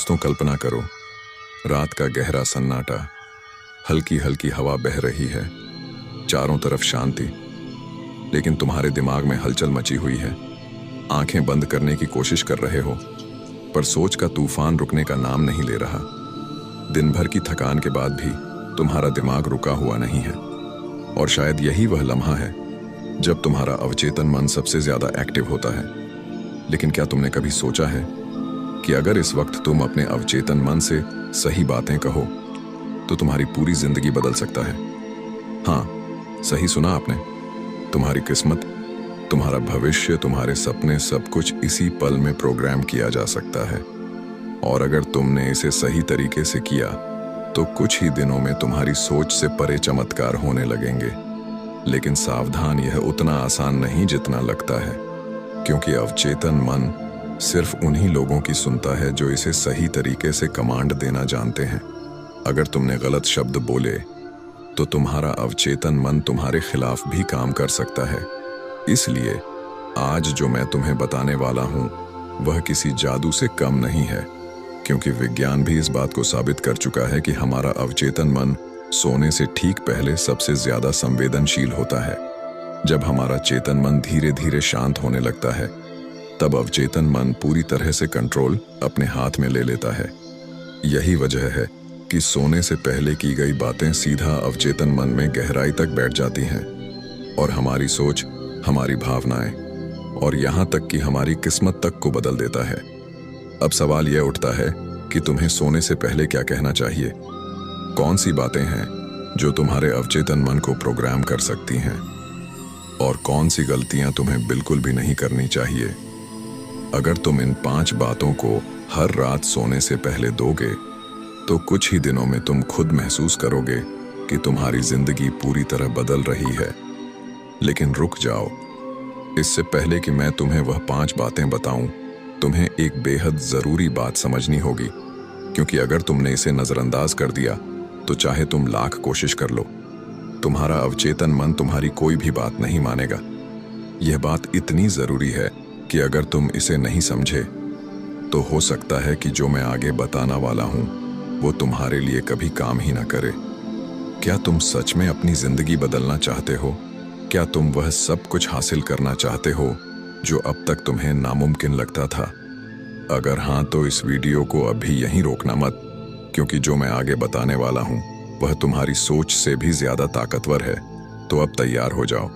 दोस्तों, कल्पना करो, रात का गहरा सन्नाटा, हल्की हल्की हवा बह रही है, चारों तरफ शांति, लेकिन तुम्हारे दिमाग में हलचल मची हुई है। आंखें बंद करने की कोशिश कर रहे हो, पर सोच का तूफान रुकने का नाम नहीं ले रहा। दिन भर की थकान के बाद भी तुम्हारा दिमाग रुका हुआ नहीं है, और शायद यही वह लम्हा है जब तुम्हारा अवचेतन मन सबसे ज्यादा एक्टिव होता है। लेकिन क्या तुमने कभी सोचा है कि अगर इस वक्त तुम अपने अवचेतन मन से सही बातें कहो तो तुम्हारी पूरी जिंदगी बदल सकता है। हाँ, सही सुना आपने। तुम्हारी किस्मत, तुम्हारा भविष्य, तुम्हारे सपने, सब कुछ इसी पल में प्रोग्राम किया जा सकता है। और अगर तुमने इसे सही तरीके से किया तो कुछ ही दिनों में तुम्हारी सोच से परे चमत्कार होने लगेंगे। लेकिन सावधान, यह उतना आसान नहीं जितना लगता है, क्योंकि अवचेतन मन सिर्फ उन्हीं लोगों की सुनता है जो इसे सही तरीके से कमांड देना जानते हैं। अगर तुमने गलत शब्द बोले तो तुम्हारा अवचेतन मन तुम्हारे खिलाफ भी काम कर सकता है। इसलिए आज जो मैं तुम्हें बताने वाला हूं वह किसी जादू से कम नहीं है, क्योंकि विज्ञान भी इस बात को साबित कर चुका है कि हमारा अवचेतन मन सोने से ठीक पहले सबसे ज्यादा संवेदनशील होता है। जब हमारा चेतन मन धीरे धीरे शांत होने लगता है, तब अवचेतन मन पूरी तरह से कंट्रोल अपने हाथ में ले लेता है। यही वजह है कि सोने से पहले की गई बातें सीधा अवचेतन मन में गहराई तक बैठ जाती हैं और हमारी सोच, हमारी भावनाएं और यहाँ तक कि हमारी किस्मत तक को बदल देता है। अब सवाल यह उठता है कि तुम्हें सोने से पहले क्या कहना चाहिए। कौन सी बातें हैं जो तुम्हारे अवचेतन मन को प्रोग्राम कर सकती हैं, और कौन सी गलतियां तुम्हें बिल्कुल भी नहीं करनी चाहिए। अगर तुम इन 5 बातों को हर रात सोने से पहले दोगे तो कुछ ही दिनों में तुम खुद महसूस करोगे कि तुम्हारी जिंदगी पूरी तरह बदल रही है। लेकिन रुक जाओ, इससे पहले कि मैं तुम्हें वह 5 बातें बताऊं, तुम्हें एक बेहद जरूरी बात समझनी होगी, क्योंकि अगर तुमने इसे नजरअंदाज कर दिया तो चाहे तुम लाख कोशिश कर लो, तुम्हारा अवचेतन मन तुम्हारी कोई भी बात नहीं मानेगा। यह बात इतनी जरूरी है कि अगर तुम इसे नहीं समझे तो हो सकता है कि जो मैं आगे बताना वाला हूं वो तुम्हारे लिए कभी काम ही ना करे। क्या तुम सच में अपनी जिंदगी बदलना चाहते हो? क्या तुम वह सब कुछ हासिल करना चाहते हो जो अब तक तुम्हें नामुमकिन लगता था? अगर हाँ, तो इस वीडियो को अभी यहीं रोकना मत, क्योंकि जो मैं आगे बताने वाला हूं वह तुम्हारी सोच से भी ज्यादा ताकतवर है। तो अब तैयार हो जाओ,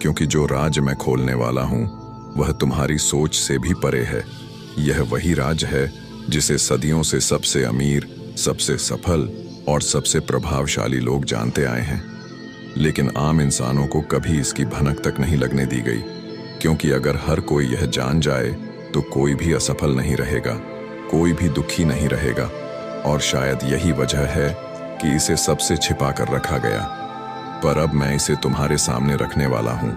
क्योंकि जो राज मैं खोलने वाला हूं वह तुम्हारी सोच से भी परे है। यह वही राज है जिसे सदियों से सबसे अमीर, सबसे सफल और सबसे प्रभावशाली लोग जानते आए हैं, लेकिन आम इंसानों को कभी इसकी भनक तक नहीं लगने दी गई, क्योंकि अगर हर कोई यह जान जाए तो कोई भी असफल नहीं रहेगा, कोई भी दुखी नहीं रहेगा। और शायद यही वजह है कि इसे सबसे छिपा कर रखा गया। पर अब मैं इसे तुम्हारे सामने रखने वाला हूं।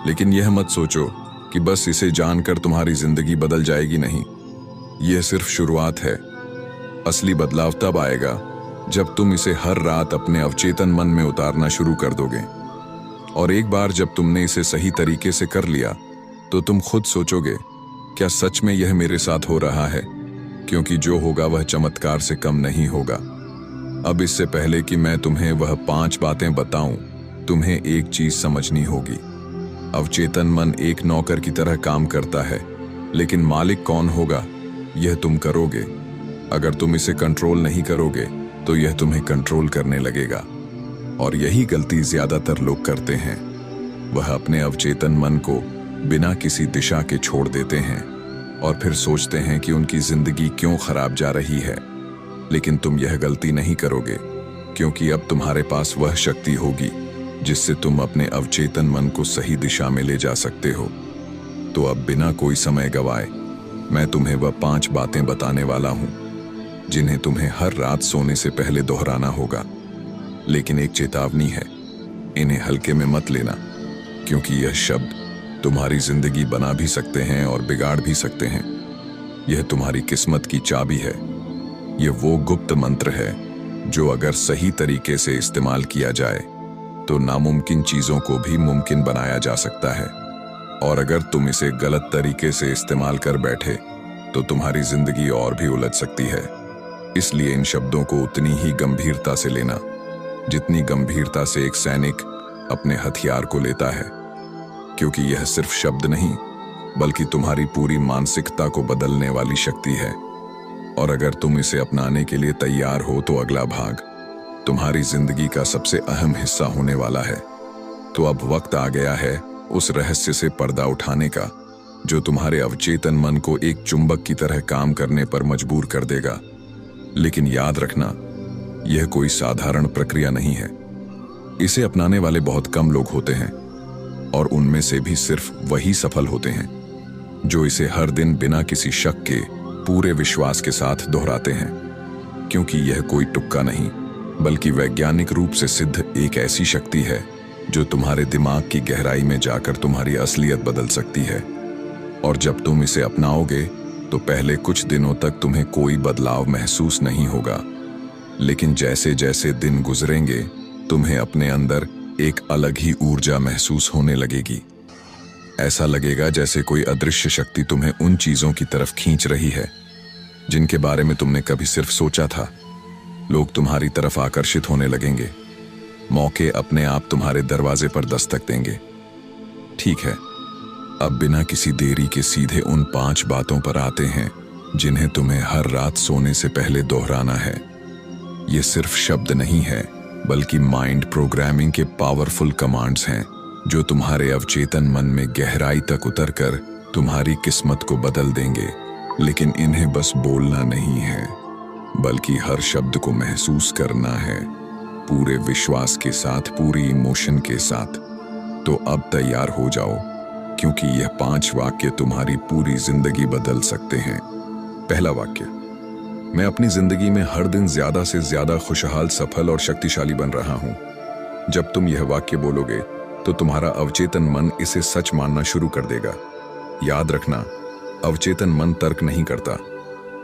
लेकिन यह मत सोचो कि बस इसे जानकर तुम्हारी जिंदगी बदल जाएगी। नहीं, यह सिर्फ शुरुआत है। असली बदलाव तब आएगा जब तुम इसे हर रात अपने अवचेतन मन में उतारना शुरू कर दोगे। और एक बार जब तुमने इसे सही तरीके से कर लिया तो तुम खुद सोचोगे, क्या सच में यह मेरे साथ हो रहा है? क्योंकि जो होगा वह चमत्कार से कम नहीं होगा। अब इससे पहले कि मैं तुम्हें वह 5 बातें बताऊं, तुम्हें एक चीज समझनी होगी। अवचेतन मन एक नौकर की तरह काम करता है, लेकिन मालिक कौन होगा यह तुम करोगे। अगर तुम इसे कंट्रोल नहीं करोगे तो यह तुम्हें कंट्रोल करने लगेगा। और यही गलती ज्यादातर लोग करते हैं। वह अपने अवचेतन मन को बिना किसी दिशा के छोड़ देते हैं और फिर सोचते हैं कि उनकी जिंदगी क्यों खराब जा रही है। लेकिन तुम यह गलती नहीं करोगे, क्योंकि अब तुम्हारे पास वह शक्ति होगी जिससे तुम अपने अवचेतन मन को सही दिशा में ले जा सकते हो। तो अब बिना कोई समय गवाए मैं तुम्हें वह 5 बातें बताने वाला हूं, जिन्हें तुम्हें हर रात सोने से पहले दोहराना होगा। लेकिन एक चेतावनी है, इन्हें हल्के में मत लेना, क्योंकि यह शब्द तुम्हारी जिंदगी बना भी सकते हैं और बिगाड़ भी सकते हैं। यह तुम्हारी किस्मत की चाबी है। यह वो गुप्त मंत्र है जो अगर सही तरीके से इस्तेमाल किया जाए तो नामुमकिन चीजों को भी मुमकिन बनाया जा सकता है। और अगर तुम इसे गलत तरीके से इस्तेमाल कर बैठे तो तुम्हारी जिंदगी और भी उलझ सकती है। इसलिए इन शब्दों को उतनी ही गंभीरता से लेना जितनी गंभीरता से एक सैनिक अपने हथियार को लेता है, क्योंकि यह सिर्फ शब्द नहीं बल्कि तुम्हारी पूरी मानसिकता को बदलने वाली शक्ति है। और अगर तुम इसे अपनाने के लिए तैयार हो तो अगला भाग तुम्हारी जिंदगी का सबसे अहम हिस्सा होने वाला है। तो अब वक्त आ गया है उस रहस्य से पर्दा उठाने का जो तुम्हारे अवचेतन मन को एक चुंबक की तरह काम करने पर मजबूर कर देगा। लेकिन याद रखना, यह कोई साधारण प्रक्रिया नहीं है। इसे अपनाने वाले बहुत कम लोग होते हैं और उनमें से भी सिर्फ वही सफल होते हैं जो इसे हर दिन बिना किसी शक के पूरे विश्वास के साथ दोहराते हैं। क्योंकि यह कोई तुक्का नहीं बल्कि वैज्ञानिक रूप से सिद्ध एक ऐसी शक्ति है जो तुम्हारे दिमाग की गहराई में जाकर तुम्हारी असलियत बदल सकती है। और जब तुम इसे अपनाओगे तो पहले कुछ दिनों तक तुम्हें कोई बदलाव महसूस नहीं होगा, लेकिन जैसे जैसे दिन गुजरेंगे तुम्हें अपने अंदर एक अलग ही ऊर्जा महसूस होने लगेगी। ऐसा लगेगा जैसे कोई अदृश्य शक्ति तुम्हें उन चीजों की तरफ खींच रही है जिनके बारे में तुमने कभी सिर्फ सोचा था। लोग तुम्हारी तरफ आकर्षित होने लगेंगे, मौके अपने आप तुम्हारे दरवाजे पर दस्तक देंगे। ठीक है, अब बिना किसी देरी के सीधे उन 5 बातों पर आते हैं जिन्हें तुम्हें हर रात सोने से पहले दोहराना है। ये सिर्फ शब्द नहीं है बल्कि माइंड प्रोग्रामिंग के पावरफुल कमांड्स हैं जो तुम्हारे अवचेतन मन में गहराई तक उतरकर तुम्हारी किस्मत को बदल देंगे। लेकिन इन्हें बस बोलना नहीं है बल्कि हर शब्द को महसूस करना है, पूरे विश्वास के साथ, पूरी इमोशन के साथ। तो अब तैयार हो जाओ, क्योंकि यह 5 वाक्य तुम्हारी पूरी जिंदगी बदल सकते हैं। पहला वाक्य, मैं अपनी जिंदगी में हर दिन ज्यादा से ज्यादा खुशहाल, सफल और शक्तिशाली बन रहा हूं। जब तुम यह वाक्य बोलोगे तो तुम्हारा अवचेतन मन इसे सच मानना शुरू कर देगा। याद रखना, अवचेतन मन तर्क नहीं करता,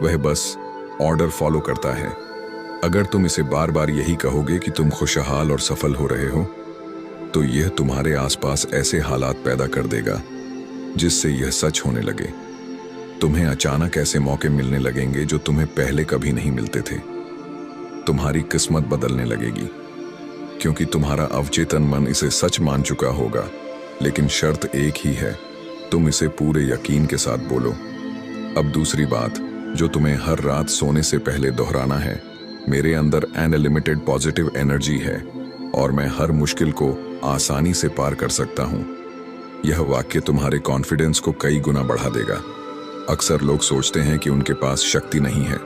वह बस ऑर्डर फॉलो करता है। अगर तुम इसे बार बार यही कहोगे कि तुम खुशहाल और सफल हो रहे हो, तो यह तुम्हारे आसपास ऐसे हालात पैदा कर देगा जिससे यह सच होने लगे। तुम्हें अचानक ऐसे मौके मिलने लगेंगे जो तुम्हें पहले कभी नहीं मिलते थे। तुम्हारी किस्मत बदलने लगेगी क्योंकि तुम्हारा अवचेतन मन इसे सच मान चुका होगा। लेकिन शर्त एक ही है, तुम इसे पूरे यकीन के साथ बोलो। अब दूसरी बात जो तुम्हें हर रात सोने से पहले दोहराना है, मेरे अंदर अनलिमिटेड पॉजिटिव एनर्जी है और मैं हर मुश्किल को आसानी से पार कर सकता हूँ। यह वाक्य तुम्हारे कॉन्फिडेंस को कई गुना बढ़ा देगा। अक्सर लोग सोचते हैं कि उनके पास शक्ति नहीं है,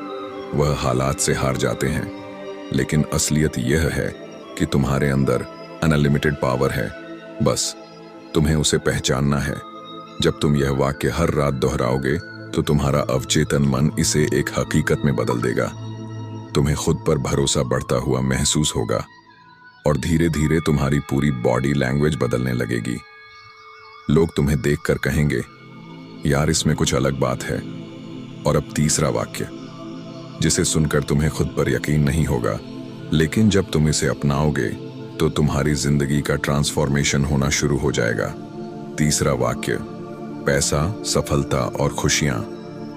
वह हालात से हार जाते हैं। लेकिन असलियत यह है कि तुम्हारे अंदर अनलिमिटेड पावर है, बस तुम्हें उसे पहचानना है। जब तुम यह वाक्य हर रात दोहराओगे तो तुम्हारा अवचेतन मन इसे एक हकीकत में बदल देगा। तुम्हें खुद पर भरोसा बढ़ता हुआ महसूस होगा और धीरे धीरे तुम्हारी पूरी बॉडी लैंग्वेज बदलने लगेगी। लोग तुम्हें देखकर कहेंगे, यार इसमें कुछ अलग बात है। और अब तीसरा वाक्य जिसे सुनकर तुम्हें खुद पर यकीन नहीं होगा, लेकिन जब तुम इसे अपनाओगे तो तुम्हारी जिंदगी का ट्रांसफॉर्मेशन होना शुरू हो जाएगा। तीसरा वाक्य, पैसा, सफलता और खुशियां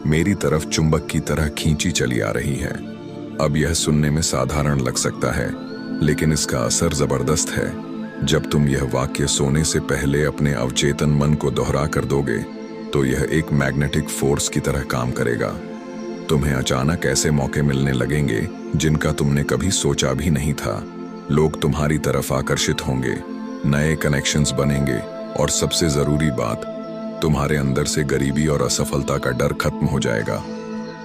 मेरी तरफ चुंबक की तरह खींची चली आ रही हैं। अब यह सुनने में साधारण लग सकता है, लेकिन इसका असर जबरदस्त है। जब तुम यह वाक्य सोने से पहले अपने अवचेतन मन को दोहरा कर दोगे तो यह एक मैग्नेटिक फोर्स की तरह काम करेगा। तुम्हें अचानक ऐसे मौके मिलने लगेंगे जिनका तुमने कभी सोचा भी नहीं था। लोग तुम्हारी तरफ आकर्षित होंगे, नए कनेक्शंस बनेंगे और सबसे जरूरी बात, तुम्हारे अंदर से गरीबी और असफलता का डर खत्म हो जाएगा।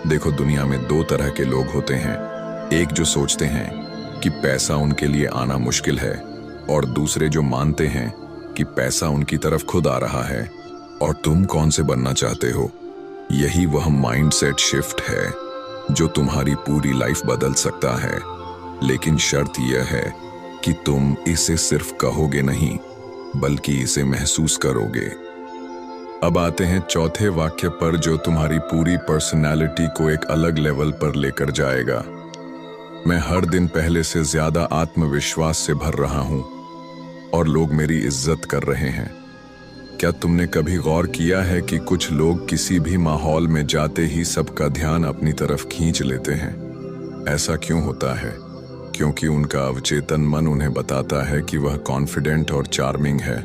देखो, दुनिया में 2 तरह के लोग होते हैं, एक जो सोचते हैं कि पैसा उनके लिए आना मुश्किल है और दूसरे जो मानते हैं कि पैसा उनकी तरफ खुद आ रहा है। और तुम कौन से बनना चाहते हो? यही वह माइंडसेट शिफ्ट है जो तुम्हारी पूरी लाइफ बदल सकता है। लेकिन शर्त यह है कि तुम इसे सिर्फ कहोगे नहीं बल्कि इसे महसूस करोगे। अब आते हैं चौथे वाक्य पर जो तुम्हारी पूरी पर्सनालिटी को एक अलग लेवल पर लेकर जाएगा। मैं हर दिन पहले से ज्यादा आत्मविश्वास से भर रहा हूं और लोग मेरी इज्जत कर रहे हैं। क्या तुमने कभी गौर किया है कि कुछ लोग किसी भी माहौल में जाते ही सबका ध्यान अपनी तरफ खींच लेते हैं? ऐसा क्यों होता है? क्योंकि उनका अवचेतन मन उन्हें बताता है कि वह कॉन्फिडेंट और चार्मिंग है।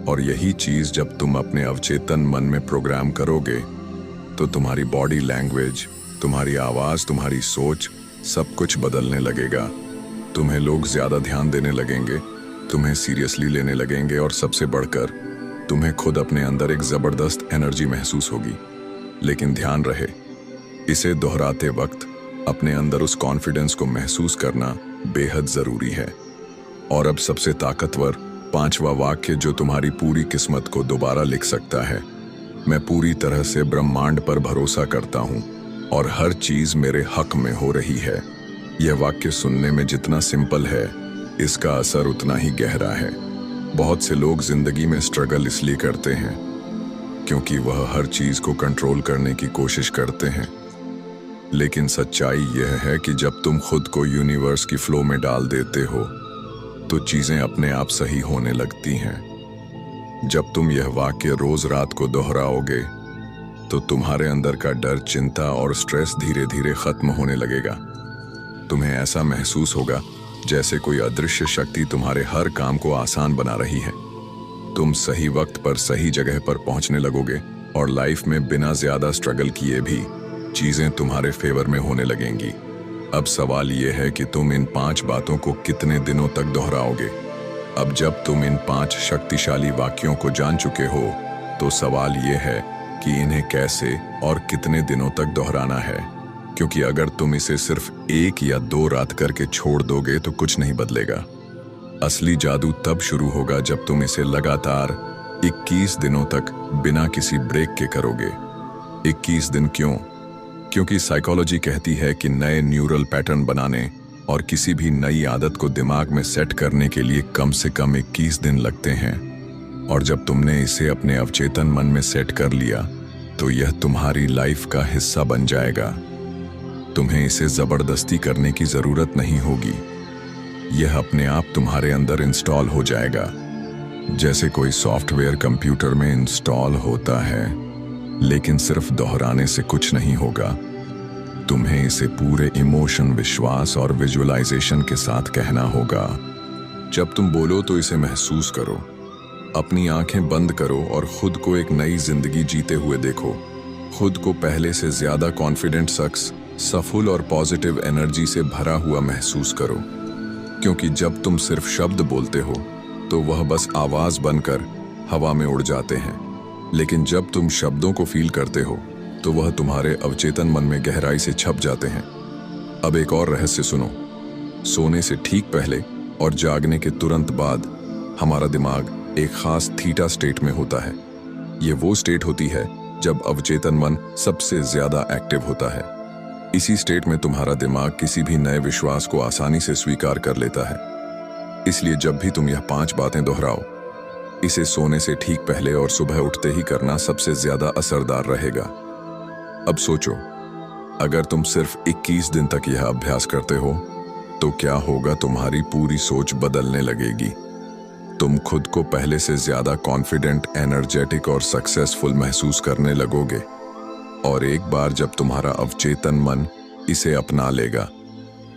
और यही चीज जब तुम अपने अवचेतन मन में प्रोग्राम करोगे तो तुम्हारी बॉडी लैंग्वेज, तुम्हारी आवाज, तुम्हारी सोच, सब कुछ बदलने लगेगा। तुम्हें लोग ज्यादा ध्यान देने लगेंगे, तुम्हें सीरियसली लेने लगेंगे और सबसे बढ़कर तुम्हें खुद अपने अंदर एक जबरदस्त एनर्जी महसूस होगी। लेकिन ध्यान रहे, इसे दोहराते वक्त अपने अंदर उस कॉन्फिडेंस को महसूस करना बेहद जरूरी है। और अब सबसे ताकतवर 5वां वाक्य जो तुम्हारी पूरी किस्मत को दोबारा लिख सकता है। मैं पूरी तरह से ब्रह्मांड पर भरोसा करता हूँ और हर चीज मेरे हक में हो रही है। यह वाक्य सुनने में जितना सिंपल है, इसका असर उतना ही गहरा है। बहुत से लोग जिंदगी में स्ट्रगल इसलिए करते हैं क्योंकि वह हर चीज को कंट्रोल करने की कोशिश करते हैं। लेकिन सच्चाई यह है कि जब तुम खुद को यूनिवर्स की फ्लो में डाल देते हो तो चीजें अपने आप सही होने लगती हैं। जब तुम यह वाक्य रोज रात को दोहराओगे तो तुम्हारे अंदर का डर, चिंता और स्ट्रेस धीरे धीरे खत्म होने लगेगा। तुम्हें ऐसा महसूस होगा जैसे कोई अदृश्य शक्ति तुम्हारे हर काम को आसान बना रही है। तुम सही वक्त पर सही जगह पर पहुंचने लगोगे और लाइफ में बिना ज्यादा स्ट्रगल किए भी चीजें तुम्हारे फेवर में होने लगेंगी। अब सवाल यह है कि तुम इन 5 बातों को कितने दिनों तक दोहराओगे। अब जब तुम इन 5 शक्तिशाली वाक्यों को जान चुके हो तो सवाल यह है कि इन्हें कैसे और कितने दिनों तक दोहराना है। क्योंकि अगर तुम इसे सिर्फ 1 या 2 रात करके छोड़ दोगे तो कुछ नहीं बदलेगा। असली जादू तब शुरू होगा जब तुम इसे लगातार 21 दिनों तक बिना किसी ब्रेक के करोगे। 21 दिन क्यों? क्योंकि साइकोलॉजी कहती है कि नए न्यूरल पैटर्न बनाने और किसी भी नई आदत को दिमाग में सेट करने के लिए कम से कम 21 दिन लगते हैं। और जब तुमने इसे अपने अवचेतन मन में सेट कर लिया तो यह तुम्हारी लाइफ का हिस्सा बन जाएगा। तुम्हें इसे जबरदस्ती करने की जरूरत नहीं होगी। यह अपने आप तुम्हारे अंदर इंस्टॉल हो जाएगा, जैसे कोई सॉफ्टवेयर कंप्यूटर में इंस्टॉल होता है। लेकिन सिर्फ दोहराने से कुछ नहीं होगा। तुम्हें इसे पूरे इमोशन, विश्वास और विजुअलाइजेशन के साथ कहना होगा। जब तुम बोलो तो इसे महसूस करो। अपनी आंखें बंद करो और खुद को एक नई जिंदगी जीते हुए देखो। खुद को पहले से ज्यादा कॉन्फिडेंट शख्स, सफल और पॉजिटिव एनर्जी से भरा हुआ महसूस करो। क्योंकि जब तुम सिर्फ शब्द बोलते हो तो वह बस आवाज बनकर हवा में उड़ जाते हैं। लेकिन जब तुम शब्दों को फील करते हो तो वह तुम्हारे अवचेतन मन में गहराई से छप जाते हैं। अब एक और रहस्य सुनो। सोने से ठीक पहले और जागने के तुरंत बाद हमारा दिमाग एक खास थीटा स्टेट में होता है। ये वो स्टेट होती है जब अवचेतन मन सबसे ज्यादा एक्टिव होता है। इसी स्टेट में तुम्हारा दिमाग किसी भी नए विश्वास को आसानी से स्वीकार कर लेता है। इसलिए जब भी तुम यह 5 बातें दोहराओ, इसे सोने से ठीक पहले और सुबह उठते ही करना सबसे ज्यादा असरदार रहेगा। अब सोचो, अगर तुम सिर्फ 21 दिन तक यह अभ्यास करते हो तो क्या होगा? तुम्हारी पूरी सोच बदलने लगेगी। तुम खुद को पहले से ज्यादा कॉन्फिडेंट, एनर्जेटिक और सक्सेसफुल महसूस करने लगोगे। और एक बार जब तुम्हारा अवचेतन मन इसे अपना लेगा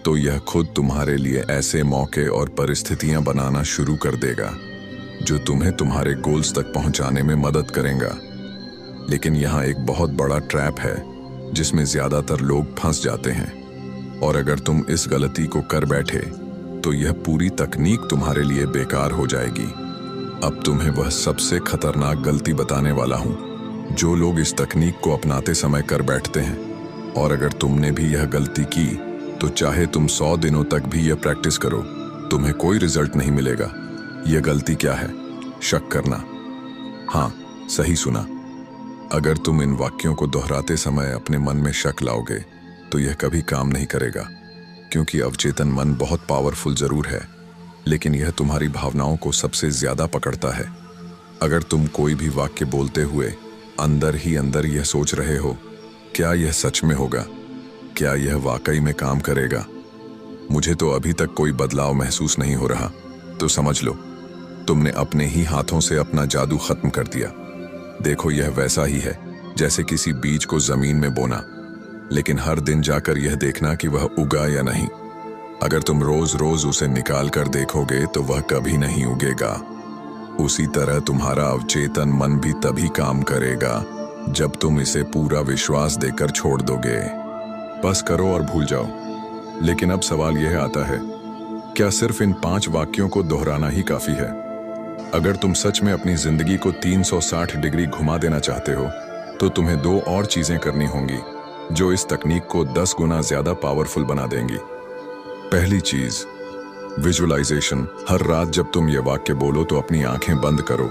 तो यह खुद तुम्हारे लिए ऐसे मौके और परिस्थितियां बनाना शुरू कर देगा जो तुम्हें तुम्हारे गोल्स तक पहुंचाने में मदद करेगा। लेकिन यहाँ एक बहुत बड़ा ट्रैप है जिसमें ज्यादातर लोग फंस जाते हैं। और अगर तुम इस गलती को कर बैठे तो यह पूरी तकनीक तुम्हारे लिए बेकार हो जाएगी। अब तुम्हें वह सबसे खतरनाक गलती बताने वाला हूं जो लोग इस तकनीक को अपनाते समय कर बैठते हैं। और अगर तुमने भी यह गलती की तो चाहे तुम 100 दिनों तक भी यह प्रैक्टिस करो, तुम्हें कोई रिजल्ट नहीं मिलेगा। यह गलती क्या है? शक करना। हाँ, सही सुना। अगर तुम इन वाक्यों को दोहराते समय अपने मन में शक लाओगे तो यह कभी काम नहीं करेगा। क्योंकि अवचेतन मन बहुत पावरफुल जरूर है, लेकिन यह तुम्हारी भावनाओं को सबसे ज्यादा पकड़ता है। अगर तुम कोई भी वाक्य बोलते हुए अंदर ही अंदर यह सोच रहे हो, क्या यह सच में होगा? क्या यह वाकई में काम करेगा? मुझे तो अभी तक कोई बदलाव महसूस नहीं हो रहा, तो समझ लो तुमने अपने ही हाथों से अपना जादू खत्म कर दिया। देखो, यह वैसा ही है जैसे किसी बीज को जमीन में बोना, लेकिन हर दिन जाकर यह देखना कि वह उगा या नहीं। अगर तुम रोज रोज उसे निकाल कर देखोगे तो वह कभी नहीं उगेगा। उसी तरह तुम्हारा अवचेतन मन भी तभी काम करेगा जब तुम इसे पूरा विश्वास देकर छोड़ दोगे। बस करो और भूल जाओ। लेकिन अब सवाल यह आता है, क्या सिर्फ इन 5 वाक्यों को दोहराना ही काफी है? अगर तुम सच में अपनी जिंदगी को 360 डिग्री घुमा देना चाहते हो तो तुम्हें 2 और चीजें करनी होंगी जो इस तकनीक को 10 गुना ज्यादा पावरफुल बना देंगी। पहली चीज, विजुअलाइजेशन। हर रात जब तुम ये वाक्य बोलो तो अपनी आंखें बंद करो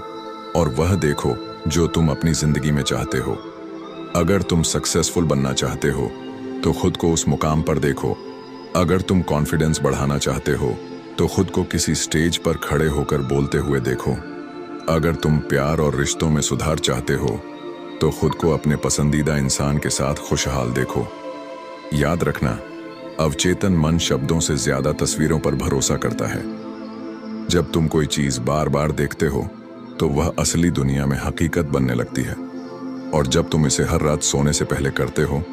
और वह देखो जो तुम अपनी जिंदगी में चाहते हो। अगर तुम सक्सेसफुल बनना चाहते हो तो खुद को उस मुकाम पर देखो। अगर तुम कॉन्फिडेंस बढ़ाना चाहते हो तो खुद को किसी स्टेज पर खड़े होकर बोलते हुए देखो। अगर तुम प्यार और रिश्तों में सुधार चाहते हो तो खुद को अपने पसंदीदा इंसान के साथ खुशहाल देखो। याद रखना, अवचेतन मन शब्दों से ज्यादा तस्वीरों पर भरोसा करता है। जब तुम कोई चीज बार बार देखते हो तो वह असली दुनिया में हकीकत बनने लगती है, और जब तुम इसे हर रात सोने से पहले करते हो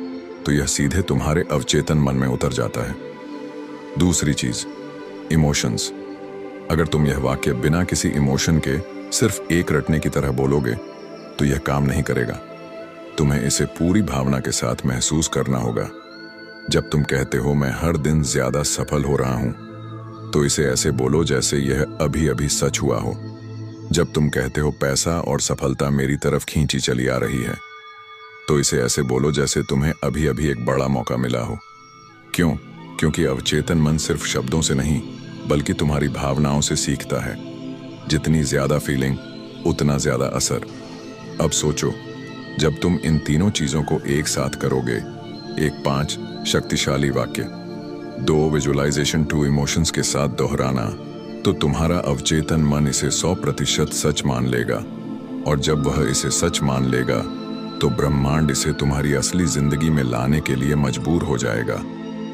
तो यह सीधे तुम्हारे अवचेतन मन में उतर जाता है। दूसरी चीज, इमोशंस। अगर तुम यह वाक्य बिना किसी इमोशन के सिर्फ एक रटने की तरह बोलोगे तो यह काम नहीं करेगा। तुम्हें इसे पूरी भावना के साथ महसूस करना होगा। जब तुम कहते हो मैं हर दिन ज्यादा सफल हो रहा हूं, तो इसे ऐसे बोलो जैसे यह अभी अभी सच हुआ हो। जब तुम कहते हो पैसा और सफलता मेरी तरफ खींची चली आ रही है, तो इसे ऐसे बोलो जैसे तुम्हें अभी अभी एक बड़ा मौका मिला हो। क्यों? क्योंकि अवचेतन मन सिर्फ शब्दों से नहीं बल्कि तुम्हारी भावनाओं से सीखता है। जितनी ज्यादा फीलिंग उतना ज्यादा असर। अब सोचो, जब तुम इन तीनों चीजों को एक साथ करोगे, एक 5 शक्तिशाली वाक्य, 2 विजुअलाइजेशन, 2 इमोशंस के साथ दोहराना, तो तुम्हारा अवचेतन मन इसे 100% सच मान लेगा। और जब वह इसे सच मान लेगा तो ब्रह्मांड इसे तुम्हारी असली जिंदगी में लाने के लिए मजबूर हो जाएगा।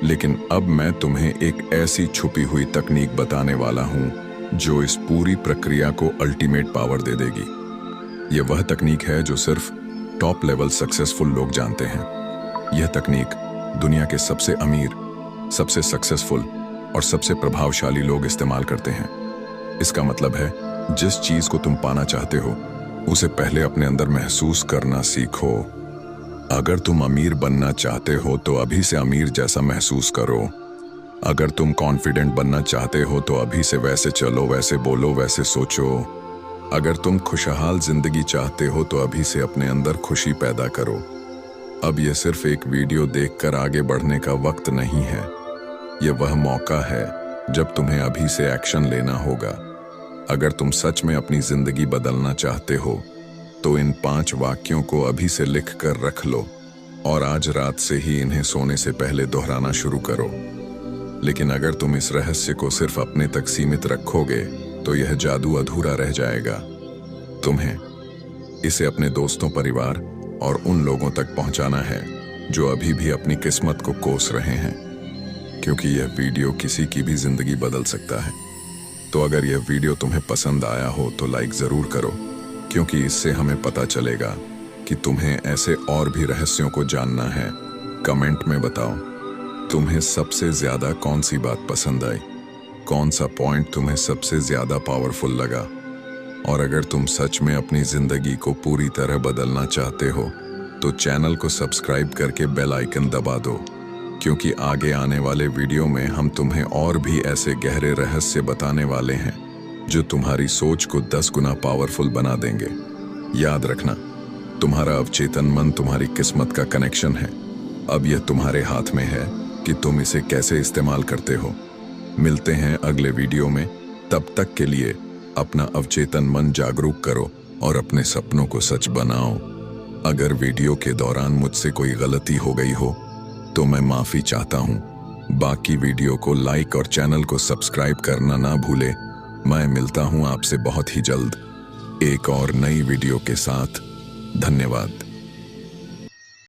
लेकिन अब मैं तुम्हें एक ऐसी छुपी हुई तकनीक बताने वाला हूं जो इस पूरी प्रक्रिया को अल्टीमेट पावर दे देगी। यह वह तकनीक है जो सिर्फ टॉप लेवल सक्सेसफुल लोग जानते हैं। यह तकनीक दुनिया के सबसे अमीर, सबसे सक्सेसफुल और सबसे प्रभावशाली लोग इस्तेमाल करते हैं। इसका मतलब है, जिस चीज को तुम पाना चाहते हो उसे पहले अपने अंदर महसूस करना सीखो। अगर तुम अमीर बनना चाहते हो तो अभी से अमीर जैसा महसूस करो। अगर तुम कॉन्फिडेंट बनना चाहते हो तो अभी से वैसे चलो, वैसे बोलो, वैसे सोचो। अगर तुम खुशहाल जिंदगी चाहते हो तो अभी से अपने अंदर खुशी पैदा करो। अब यह सिर्फ एक वीडियो देखकर आगे बढ़ने का वक्त नहीं है। यह वह मौका है जब तुम्हें अभी से एक्शन लेना होगा। अगर तुम सच में अपनी जिंदगी बदलना चाहते हो तो इन 5 वाक्यों को अभी से लिख कर रख लो और आज रात से ही इन्हें सोने से पहले दोहराना शुरू करो। लेकिन अगर तुम इस रहस्य को सिर्फ अपने तक सीमित रखोगे तो यह जादू अधूरा रह जाएगा। तुम्हें इसे अपने दोस्तों, परिवार और उन लोगों तक पहुंचाना है जो अभी भी अपनी किस्मत को कोस रहे हैं, क्योंकि यह वीडियो किसी की भी जिंदगी बदल सकता है। तो अगर यह वीडियो तुम्हें पसंद आया हो तो लाइक जरूर करो, क्योंकि इससे हमें पता चलेगा कि तुम्हें ऐसे और भी रहस्यों को जानना है। कमेंट में बताओ तुम्हें सबसे ज्यादा कौन सी बात पसंद आई, कौन सा पॉइंट तुम्हें सबसे ज्यादा पावरफुल लगा। और अगर तुम सच में अपनी जिंदगी को पूरी तरह बदलना चाहते हो तो चैनल को सब्सक्राइब करके बेल आइकन दबा दो, क्योंकि आगे आने वाले वीडियो में हम तुम्हें और भी ऐसे गहरे रहस्य बताने वाले हैं जो तुम्हारी सोच को 10 गुना पावरफुल बना देंगे। याद रखना, तुम्हारा अवचेतन मन तुम्हारी किस्मत का कनेक्शन है। अब यह तुम्हारे हाथ में है कि तुम इसे कैसे इस्तेमाल करते हो। मिलते हैं अगले वीडियो में। तब तक के लिए अपना अवचेतन मन जागरूक करो और अपने सपनों को सच बनाओ। अगर वीडियो के दौरान मुझसे कोई गलती हो गई हो तो मैं माफी चाहता हूँ। बाकी वीडियो को लाइक और चैनल को सब्सक्राइब करना ना भूले। मैं मिलता हूँ आपसे बहुत ही जल्द एक और नई वीडियो के साथ। धन्यवाद।